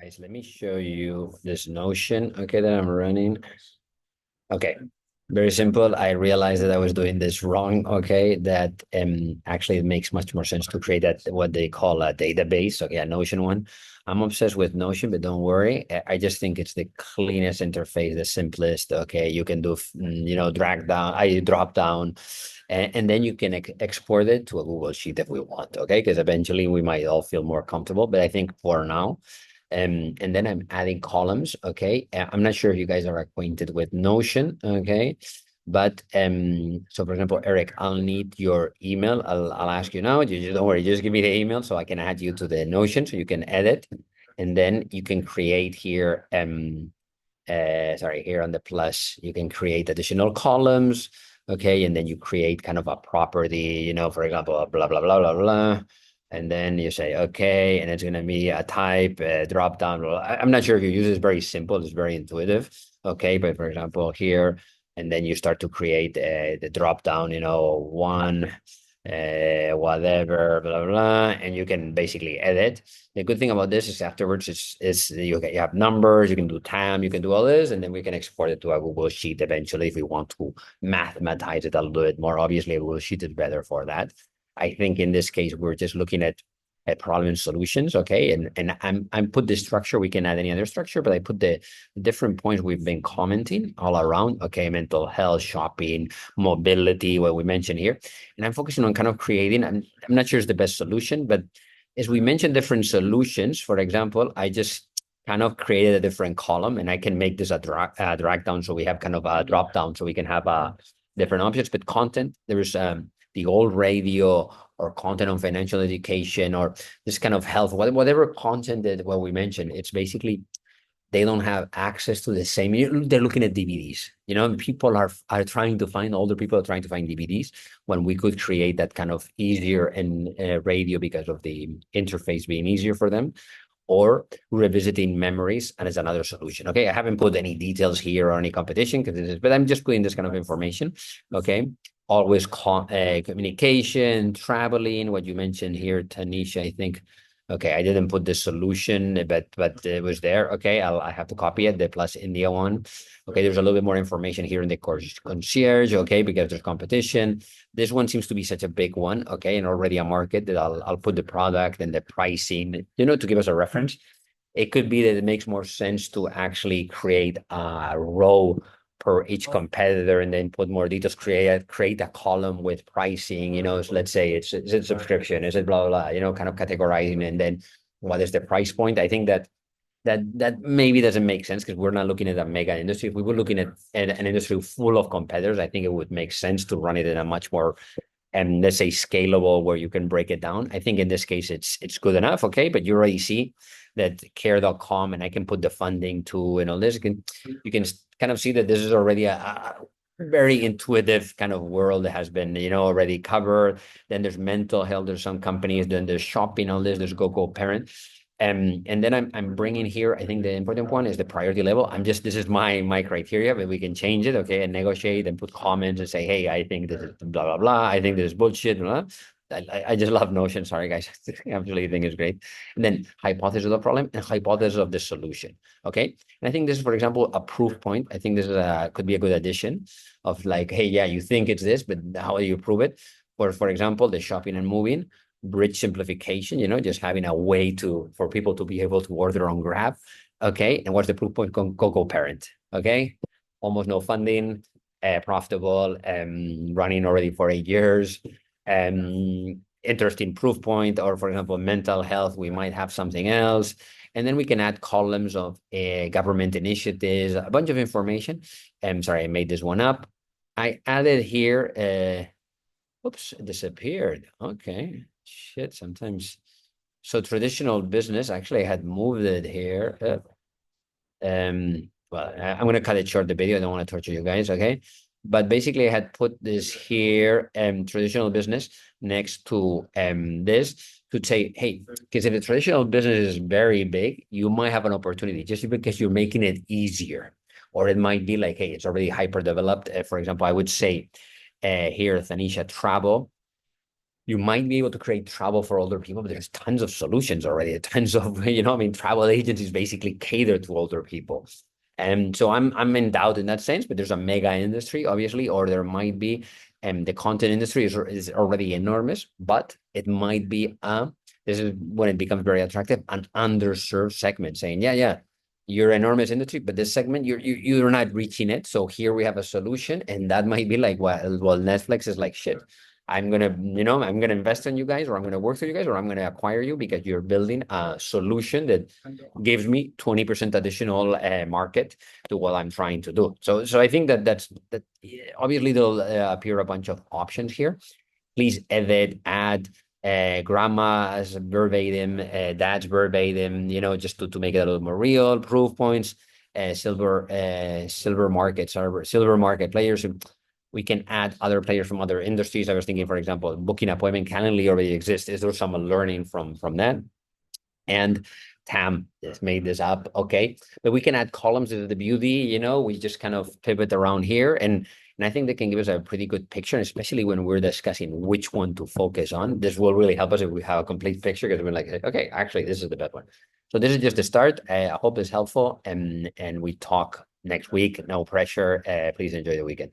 Guys, let me show you this Notion, okay, that I'm running. Okay, very simple. I realized that I was doing this wrong, okay, that actually it makes much more sense to create that what they call a database, okay, a Notion one. I'm obsessed with Notion, but don't worry. I just think it's the cleanest interface, the simplest, okay, you can do, drag down, I drop down, and then you can export it to a Google Sheet if we want, okay, because eventually we might all feel more comfortable, but I think for now, and then I'm adding columns. Okay. I'm not sure if you guys are acquainted with Notion. Okay. But so for example, Eric, I'll need your email. I'll ask you now. You just don't worry, just give me the email so I can add you to the Notion so you can edit. And then you can create here, sorry, here on the plus, you can create additional columns. Okay. And then you create kind of a property, for example, blah, blah, blah, blah, blah. And then you say, okay, and it's going to be a type, drop down. I'm not sure if you use it. It's very simple. It's very intuitive. Okay. But for example, here, and then you start to create the drop down, one, whatever, blah, blah, and you can basically edit. The good thing about this is afterwards is you have numbers, you can do time, you can do all this, and then we can export it to a Google Sheet eventually if we want to mathematize it a little bit more. Obviously, a Google Sheet is better for that. I think in this case, we're just looking at problem solutions, okay? And I'm put the structure, we can add any other structure, but I put the different points we've been commenting all around, okay? Mental health, shopping, mobility, what we mentioned here. And I'm focusing on kind of creating, I'm not sure it's the best solution, but as we mentioned different solutions, for example, I just kind of created a different column and I can make this a drag down. So we have kind of a drop down so we can have different options, but content, there's the old radio or content on financial education or this kind of health, whatever content that what we mentioned, it's basically they don't have access to the same. They're looking at DVDs. People are trying to find older people are trying to find DVDs when we could create that kind of easier and radio because of the interface being easier for them or revisiting memories, and it's another solution. Okay, I haven't put any details here or any competition but I'm just putting this kind of information. Okay, always communication, traveling, what you mentioned here, Tanisha, I think. Okay, I didn't put the solution, but it was there. Okay, I have to copy it, the plus India one. Okay, there's a little bit more information here in the course concierge, okay, because there's competition. This one seems to be such a big one, okay, and already a market that I'll put the product and the pricing, to give us a reference. It could be that it makes more sense to actually create a row per each competitor and then put more details, create a column with pricing, so let's say is it subscription, is it blah, blah, blah, kind of categorizing, and then what is the price point? I think that maybe doesn't make sense because we're not looking at a mega industry. If we were looking at an industry full of competitors, I think it would make sense to run it in a much more and let's say scalable where you can break it down. I think in this case it's good enough, okay? But you already see that care.com and I can put the funding to and all this. You can kind of see that this is already a very intuitive kind of world that has been already covered. Then there's mental health, there's some companies, then there's shopping, all this, there's GoParent. And then I'm bringing here, I think the important one is the priority level. This is my criteria, but we can change it, okay, and negotiate and put comments and say, hey, I think this is blah, blah, blah. I think this is bullshit, blah. I just love Notion. Sorry, guys. I absolutely think it's great. And then hypothesis of the problem and hypothesis of the solution. Okay. And I think this is, for example, a proof point. I think this is could be a good addition of like, hey, yeah, you think it's this, but how do you prove it? For example, the shopping and moving bridge simplification, just having a way for people to be able to order on Grab. Okay. And what's the proof point? GoParent. Okay. Almost no funding, profitable, running already for 8 years. Interesting proof point, or for example, mental health, we might have something else. And then we can add columns of government initiatives, a bunch of information. I'm sorry, I made this one up. I added here, oops, it disappeared. Okay. Shit, sometimes. So traditional business, actually I had moved it here. Well, I'm going to cut it short, the video. I don't want to torture you guys, okay? But basically I had put this here, traditional business next to this to say, hey, because if the traditional business is very big, you might have an opportunity just because you're making it easier. Or it might be like, hey, it's already hyper developed. For example, I would say here, Thanisha, travel You might be able to create travel for older people, but there's tons of solutions already, tons of, I mean, travel agencies basically cater to older people. And so I'm in doubt in that sense, but there's a mega industry, obviously, or there might be, the content industry is already enormous, but it might be, this is when it becomes very attractive, an underserved segment saying, yeah, you're enormous industry, but this segment, you're not reaching it. So here we have a solution, and that might be like, well, Netflix is like, shit, I'm gonna invest in you guys, or I'm gonna work for you guys, or I'm gonna acquire you because you're building a solution that gives me 20% additional market to what I'm trying to do. So I think that obviously there'll appear a bunch of options here. Please edit, add grandma's verbatim, dad's verbatim, just to make it a little more real, proof points, silver market players. We can add other players from other industries. I was thinking, for example, booking appointment Calendly already exists. Is there some learning from that? And Tam just made this up, okay? But we can add columns as the beauty, we just kind of pivot around here. And I think they can give us a pretty good picture, especially when we're discussing which one to focus on. This will really help us if we have a complete picture, because we're like, okay, actually, this is the best one. So this is just the start. I hope it's helpful, and we talk next week. No pressure. Please enjoy the weekend.